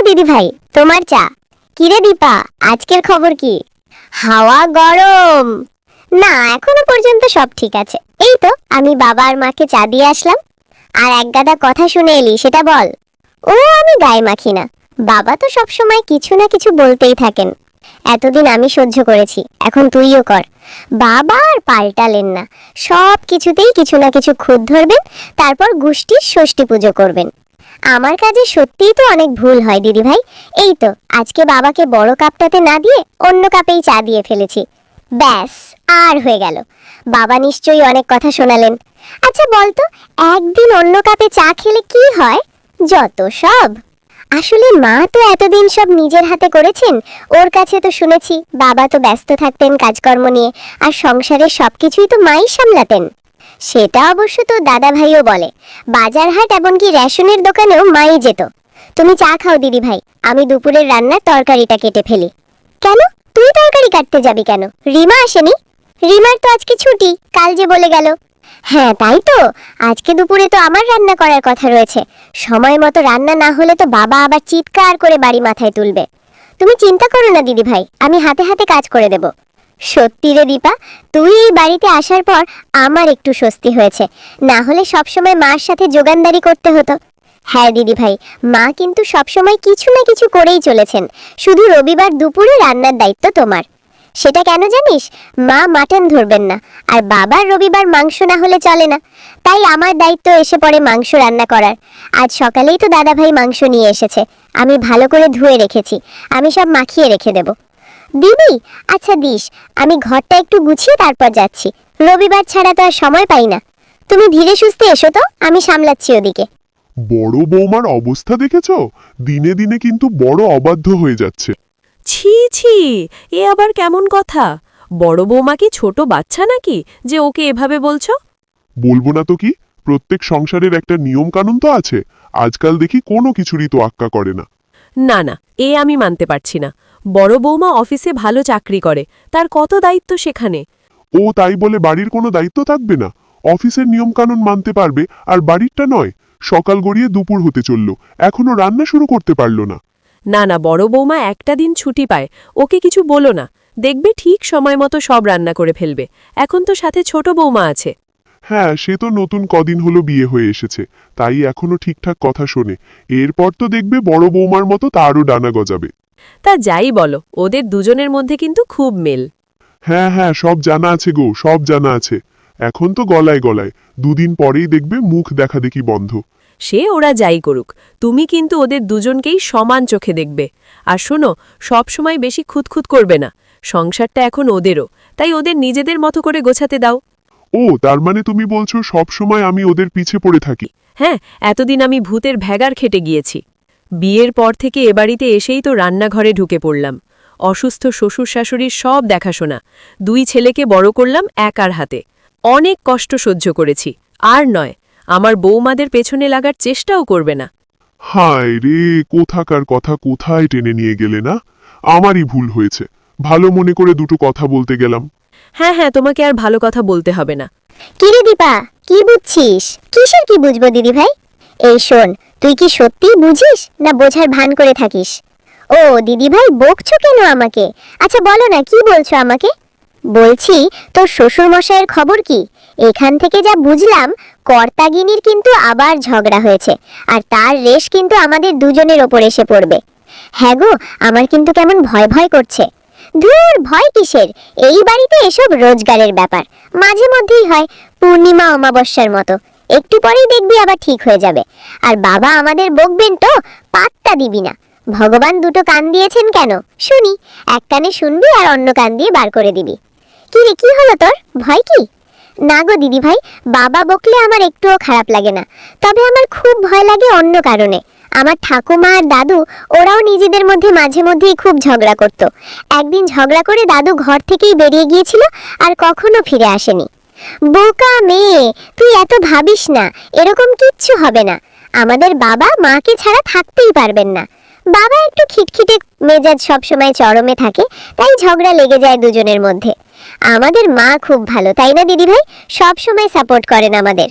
নাও দিদি ভাই, তোমার চা। কিরে দীপা, আজকের খবর কি? হাওয়া গরম। না, এখনো পর্যন্ত সব ঠিক আছে। এই তো আমি বাবা আর মাকে চা দিয়ে আসলাম। আর এক গাদা কথা শুনে এলি, সেটা বল। ও, আমি গায়ে মাখি না। বাবা তো সব সময় কিছু না কিছু বলতেই থাকেন। এতদিন আমি সহ্য করেছি, এখন তুইও কর। বাবা আর পাল্টালেন না, সব কিছুতেই কিছু না কিছু খুঁত ধরবেন, তারপর গোষ্ঠীর ষষ্ঠী পুজো করবেন। আমার কাজে সত্যিই তো অনেক ভুল হয় দিদি ভাই। এই তো আজকে বাবাকে বড় কাপটাতে না দিয়ে অন্য কাপেই চা দিয়ে ফেলেছি। ব্যাস, আর হয়ে গেল। বাবা নিশ্চয়ই অনেক কথা শোনালেন। আচ্ছা বলতো, একদিন অন্য কাপে চা খেলে কি হয়? যত সব। আসলে মা তো এতদিন সব নিজের হাতে করেছেন, ওর কাছে তো শুনেছি বাবা তো ব্যস্ত থাকতেন কাজকর্ম নিয়ে, আর সংসারের সবকিছুই তো মাই সামলাতেন। সেটা অবশ্য তো দাদা ভাইও বলে, বাজার হাট এমনকি রেশনের দোকানেও মাই যেত। তুমি চা খাও দিদি ভাই, আমি দুপুরের রান্নার তরকারিটা কেটে ফেলি। কেন, তুই তরকারি কাটতে যাবি কেন? রিমা আসেনি? রিমার তো আজকে ছুটি, কাল যে বলে গেল। হ্যাঁ তাই তো, আজকে দুপুরে তো আমার রান্না করার কথা রয়েছে। সময় মতো রান্না না হলে তো বাবা আবার চিৎকার করে বাড়ি মাথায় তুলবে। তুমি চিন্তা করো না দিদি ভাই, আমি হাতে হাতে কাজ করে দেব। সত্যি রে দীপা, তুই এই বাড়িতে আসার পর আমার একটু স্বস্তি হয়েছে, না হলে সবসময় মার সাথে যোগানদারি করতে হতো। হ্যাঁ দিদি ভাই, মা কিন্তু সবসময় কিছু না কিছু করেই চলেছেন। শুধু রবিবার দুপুরে রান্নার দায়িত্ব তোমার। সেটা কেন জানিস? মা মাটন ধরবেন না, আর বাবার রবিবার মাংস না হলে চলে না। তাই আমার দায়িত্ব এসে পড়ে মাংস রান্না করার। আজ সকালেই তো দাদা ভাই মাংস নিয়ে এসেছে, আমি ভালো করে ধুয়ে রেখেছি। আমি সব মাখিয়ে রেখে দেব। দিদি, আচ্ছা দিস, আমি ঘরটা একটু গুছিয়ে তারপর যাচ্ছি। রবিবার ছাড়া তো আর সময় পাই না। তুমি ধীরে সুস্থে এসো তো, আমি সামলাচ্ছি ওদিকে। বড় বৌমার অবস্থা দেখেছো? দিনে দিনে কিন্তু বড় অবাধ্য হয়ে যাচ্ছে। ছি ছি, এ আবার কেমন কথা? বড় বৌমা কি ছোট বাচ্চা নাকি যে ওকে এভাবে বলছো? বলবো না তো কি, প্রত্যেক সংসারের একটা নিয়ম কানুন তো আছে। আজকাল দেখি কোনো কিছুরই তো আক্কা করে না। না না, এ আমি মানতে পারছি না। বড় বৌমা অফিসে ভালো চাকরি করে, তার কত দায়িত্ব সেখানে। ও তাই বলে বাড়ির কোনো দায়িত্ব থাকবে না? অফিসের নিয়ম কানুন মানতে পারবে, আর বাড়িরটা নয়? সকাল গড়িয়ে দুপুর হতে চলল, এখনো রান্না শুরু করতে পারলো না। না না, বড় বৌমা একটা দিন ছুটি পায়, ওকে কিছু বলো না। দেখবে ঠিক সময় মতো সব রান্না করে ফেলবে। এখন তো সাথে ছোট বৌমা আছে। হ্যাঁ, সে তো নতুন কদিন হলো বিয়ে হয়ে এসেছে, তাই এখনো ঠিকঠাক কথা শোনে। এরপর তো দেখবে বড় বৌমার মতো তারও ডানা গজাবে। তা যাই বলো, ওদের দুজনের মধ্যে কিন্তু খুব মেল। হ্যাঁ হ্যাঁ, সব জানা আছে গো, সব জানা আছে। এখন তো গলায় গলায়, দুদিন পরেই দেখবে মুখ দেখা দেখি বন্ধ। সে ওরা যাই করুক, তুমি কিন্তু ওদের দুজনকেই সমান চোখে দেখবে। আর শোনো, সব সময় বেশি খুঁতখুত করবে না। সংসারটা এখন ওদেরও, তাই ওদের নিজেদের মতো করে গোছাতে দাও। ও, তার মানে তুমি বলছো সব সময় আমি ওদের পিছে পড়ে থাকি? হ্যাঁ, এতদিন আমি ভূতের ভ্যাগার খেটে গিয়েছি। বিয়ের পর থেকে এ বাড়িতে এসেই তো রান্নাঘরে ঢুকে পড়লাম। অসুস্থ শ্বশুর শাশুড়ির সব দেখাশোনা, দুই ছেলেকে বড় করলাম একার হাতে। অনেক কষ্ট সহ্য করেছি, আর নয়, আমার বৌমাদের পেছনে লাগার চেষ্টাও করবে না। হায় রে, কোথাকার কথা কোথায় টেনে নিয়ে গেলে না? আমারই ভুল হয়েছে, ভালো মনে করে দুটো কথা বলতে গেলাম। হ্যাঁ হ্যাঁ, তোমাকে আর ভালো কথা বলতে হবে না। কি রে দীপা, কি বুঝছিস? কিসের কি বুঝবো দিদি ভাই? এই শোন, তুই কি সত্যিই বুঝিস না বোঝার ভান করে থাকিস? ও দিদি ভাই, বকছো কেন আমাকে? আচ্ছা বলো না, কি বলছো আমাকে? বলছি, তোর শ্বশুর মশাইয়ের খবর কি? এখান থেকে যা বুঝলাম, কর্তাগিনীর কিন্তু আবার ঝগড়া হয়েছে, আর তার রেশ কিন্তু আমাদের দুজনের ওপর এসে পড়বে। হ্যাঁ গো, আমার কিন্তু কেমন ভয় ভয় করছে। ধুর, ভয় কিসের? এই বাড়িতে এসব রোজগারের ব্যাপার, মাঝে মধ্যেই হয়, পূর্ণিমা অমাবস্যার মতো। একটু পরেই দেখবি আবার ঠিক হয়ে যাবে। আর বাবা আমাদের বকবেন তো, পাত্তা দিবি না। ভগবান দুটো কান দিয়েছেন কেন শুনি, এক কানে শুনবি আর অন্য কান দিয়ে বার করে দিবি। কি রে, কি হলো তোর? ভয় কি? না গো দিদি ভাই, বাবা বকলে আমার একটুও খারাপ লাগে না, তবে আমার খুব ভয় লাগে অন্য কারণে। আমার ঠাকুমা আর দাদু, ওরাও নিজেদের মধ্যে মাঝে মধ্যেই খুব ঝগড়া করত। একদিন ঝগড়া করে দাদু ঘর থেকেই বেরিয়ে গিয়েছিল, আর কখনো ফিরে আসেনি। বোকা মেয়ে, তুই এত ভাবিস না, এরকম কিচ্ছু হবে না। আমাদের বাবা মাকে ছাড়া থাকতেই পারবেন না। বাবা একটু খিটখিটে মেজাজ, সবসময় চরমে থাকে, তাই ঝগড়া লেগে যায় দুজনের মধ্যে। আমাদের মা খুব ভালো, তাই না দিদি ভাই? সব সময় সাপোর্ট করেন আমাদের।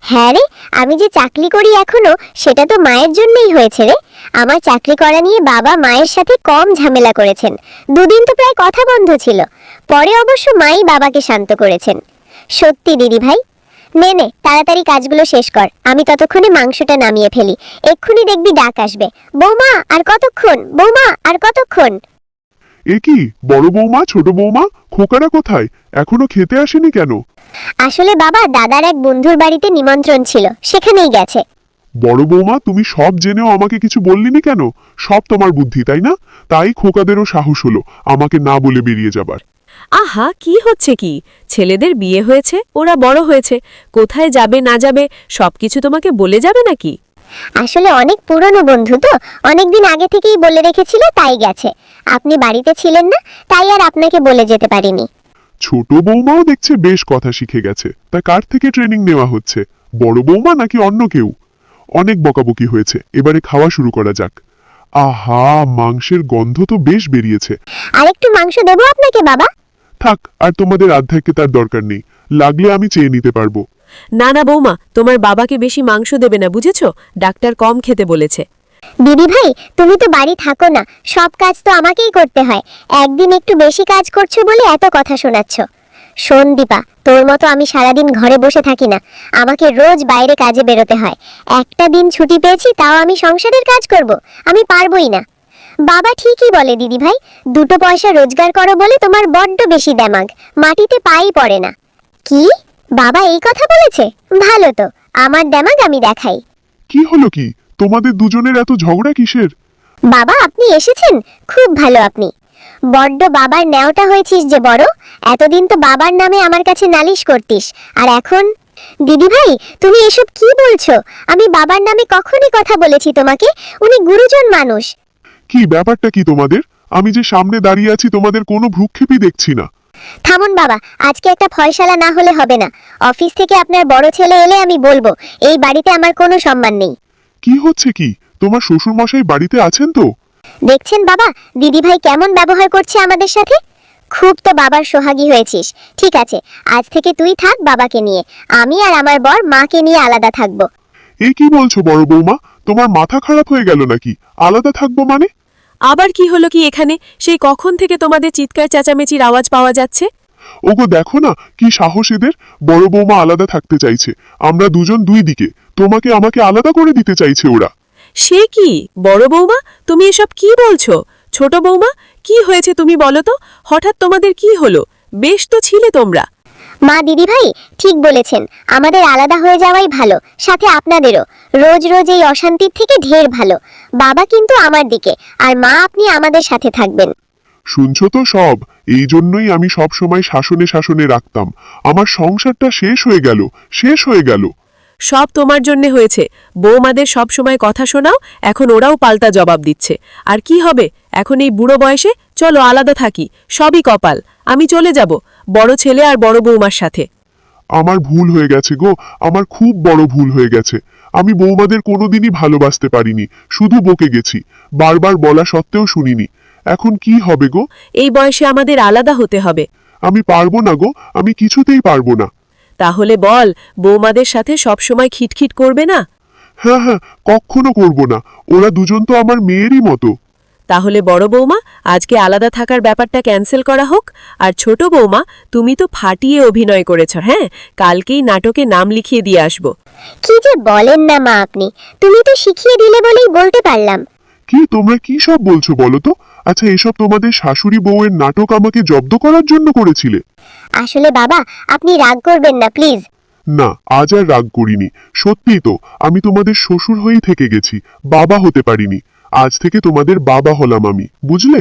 হ্যাঁ রে, আমি যে চাকরি করি এখনো, সেটা তো মায়ের জন্যই হয়েছে রে। আমার চাকরি করা নিয়ে বাবা মায়ের সাথে কম ঝামেলা করেছেন। দুদিন তো প্রায় কথা বন্ধ ছিল, পরে অবশ্য মাই বাবাকে শান্ত করেছেন। সত্যি দিদি ভাই। নে নে, তাড়াতাড়ি কাজগুলো শেষ কর, আমি ততক্ষণে মাংসটা নামিয়ে ফেলি। এক্ষুনি দেখবি ডাক আসবে, বৌমা আর কতক্ষণ, বৌমা আর কতক্ষণ। এ কি, বড় বৌমা, ছোট বৌমা, খোকারা কোথায়? এখনো খেতে আসেনি কেন? আসলে বাবা, দাদার এক বন্ধুর বাড়িতে নিমন্ত্রণ ছিল, সেখানেই গেছে। বড় বৌমা, তুমি সব জেনেও আমাকে কিছু বললিনি কেন? সব তোমার বুদ্ধি, তাই না? তাই খোকাদেরও সাহস হলো আমাকে না বলে বেরিয়ে যাবার। আহা, কি হচ্ছে কি? ছেলেদের বিয়ে হয়েছে, ওরা বড় হয়েছে, কোথায় যাবে না যাবে সবকিছু তোমাকে বলে যাবে নাকি? আসলে অনেক পুরনো বন্ধু তো, অনেকদিন আগে থেকেই বলে রেখেছিল, তাই গেছে। আপনি বাড়িতে ছিলেন না, তাই আর আপনাকে বলে যেতে পারিনি। ছোট বৌমাও দেখছে বেশ কথা শিখে গেছে, তা কার থেকে ট্রেনিং নেওয়া হচ্ছে? বড় বৌমা নাকি অন্য কেউ? অনেক বকাবকি হয়েছে, এবারে খাওয়া শুরু করা যাক। আহা, মাংসের গন্ধ তো বেশ বেরিয়েছে। আরেকটু মাংস দেবো আপনাকে বাবা? থাক, আর তোমাদের আধ্যাত্মিক তার দরকার নেই, লাগলে আমি চেয়ে নিতে পারবো। না না বৌমা, তোমার বাবাকে বেশি মাংস দেবে না, বুঝেছ? ডাক্তার কম খেতে বলেছে। দিদি ভাই, তুমি তো বাড়ি থাকো না, সব কাজ তো আমাকেই করতে হয়। একদিন একটু বেশি কাজ করছো বলে এত কথা শোনাচ্ছ। শোন দীপা, তোর মতো আমি সারাদিন ঘরে বসে থাকি না, আমাকে রোজ বাইরে কাজে বেরোতে হয়। একটা দিন ছুটি পেয়েছি, তাও আমি সংসারের কাজ করব? আমি পারবই না। বাবা ঠিকই বলে দিদি ভাই, দুটো পয়সা রোজগার করো বলে তোমার বড্ড বেশি দেমাগ, মাটিতে পাই পড়ে না। কি? বাবা এই কথা বলেছে? ভালো তো, আমার দেমাগ আমি দেখাই। কি হলো কি, তোমাদের দুজনের এত ঝগড়া কিসের? বাবা আপনি এসেছেন, খুব ভালো। আপনি বড্ড বাবার ন্যাওটা হয়েছিস যে বড়। এতদিন তো বাবার নামে আমার কাছে নালিশ করতিস, আর এখন? দিদি ভাই, তুমি এসব কি বলছো? আমি বাবার নামে কখনই কথা বলেছি তোমাকে? উনি গুরুজন মানুষ। কি ব্যাপারটা কি তোমাদের? আমি যে সামনে দাঁড়িয়ে আছি, তোমাদের কোনো ভ্রুক্ষেপই দেখছি না। থামুন বাবা, আজকে একটা ফয়সালা না হলে হবে না। অফিস থেকে আপনার বড় ছেলে এলে আমি বলবো, এই বাড়িতে আমার কোনো সম্মান নেই। কি হচ্ছে কি? তোমার শ্বশুর মশাই বাড়িতে আছেন তো? দেখছেন বাবা, দিদি ভাই কেমন ব্যবহার করছে আমাদের সাথে। খুব তো বাবার সোহাগী হয়েছিস। ঠিক আছে, আজ থেকে তুই থাক বাবাকে নিয়ে, আমি আর আমার বর মাকে নিয়ে আলাদা থাকবো। এ কি বলছো বড় বৌমা? তোমার মাথা খারাপ হয়ে গেল নাকি? আলাদা থাকবো মানে? আবার কি হলো কি এখানে? সেই কখন থেকে তোমাদের চিৎকার চেঁচামেচির আওয়াজ পাওয়া যাচ্ছে। ওগো দেখো না, কি সাহস এদের! বড় বৌমা আলাদা থাকতে চাইছে, আমরা দুজন দুই দিকে, তোমাকে আমাকে আলাদা করে দিতে চাইছে ওরা। সে কি বড় বৌমা, তুমি এসব কি বলছো? ছোট বৌমা, কি হয়েছে তুমি বলো তো? হঠাৎ তোমাদের কি হলো? বেশ তো ছিলে তোমরা। মা দিদি ভাই ঠিক বলেছেন, আমাদের আলাদা হয়ে যাওয়াই ভালো, সাথে আপনাদেরও। রোজ রোজ এই অশান্তির থেকে ঢের ভালো। বাবা কিন্তু আমার দিকে, আর মা আপনি আমাদের সাথে থাকবেন। শুনছো তো সব? এই জন্যই আমি সব সময় শাসনে শাসনে রাখতাম। আমার সংসারটা শেষ হয়ে গেল, শেষ হয়ে গেল। সব তোমার জন্য হয়েছে। বৌমাদের সব সময় কথা শোনাও, এখন ওরাও পাল্টা জবাব দিচ্ছে। আর কি হবে এখন এই বুড়ো বয়সে? চলো আলাদা থাকি, সবই কপাল। আমি চলে যাব বড় ছেলে আর বড় বৌমার সাথে। আমার ভুল হয়ে গেছে গো, আমার খুব বড় ভুল হয়ে গেছে। আমি বৌমাদের কোনোদিনই ভালোবাসতে পারিনি, শুধু বকে গেছি, বারবার বলা সত্ত্বেও শুনিনি। এখন কি হবে গো? এই বয়সে আমাদের আলাদা হতে হবে। আমি পারবো না গো, আমি কিছুতেই পারবো না। তাহলে বল, বৌমাদের সাথে সবসময় খিটখিট করবে না? হ্যাঁ হ্যাঁ, কখনো করবো না। ওরা দুজন তো আমার মেয়েরই মতো। তাহলে বড় বৌমা, আজকে আলাদা থাকার ব্যাপারটা ক্যান্সেল করা হোক। আর ছোট বৌমা, তুমি তো ফাটিয়ে অভিনয় করেছ, হ্যাঁ, কালকেই নাটকে নাম লিখিয়ে দিয়ে আসবো। কি যে বলেন না মা আপনি, তুমি তো শিখিয়ে দিলে বলেই বলতে পারলাম। কি তোমরা কি সব বলছো বলো তো? আচ্ছা, এসব তোমাদের শাশুড়ি বউয়ের নাটক আমাকে জব্দ করার জন্য করেছিলে? আসলে বাবা, আপনি রাগ করবেন না প্লিজ। না, আজ আর রাগ করিনি। সত্যিই তো, আমি তোমাদের শ্বশুর হয়েই থেকে গেছি, বাবা হতে পারিনি। আজ থেকে তোমাদের বাবা হলাম আমি, বুঝলে?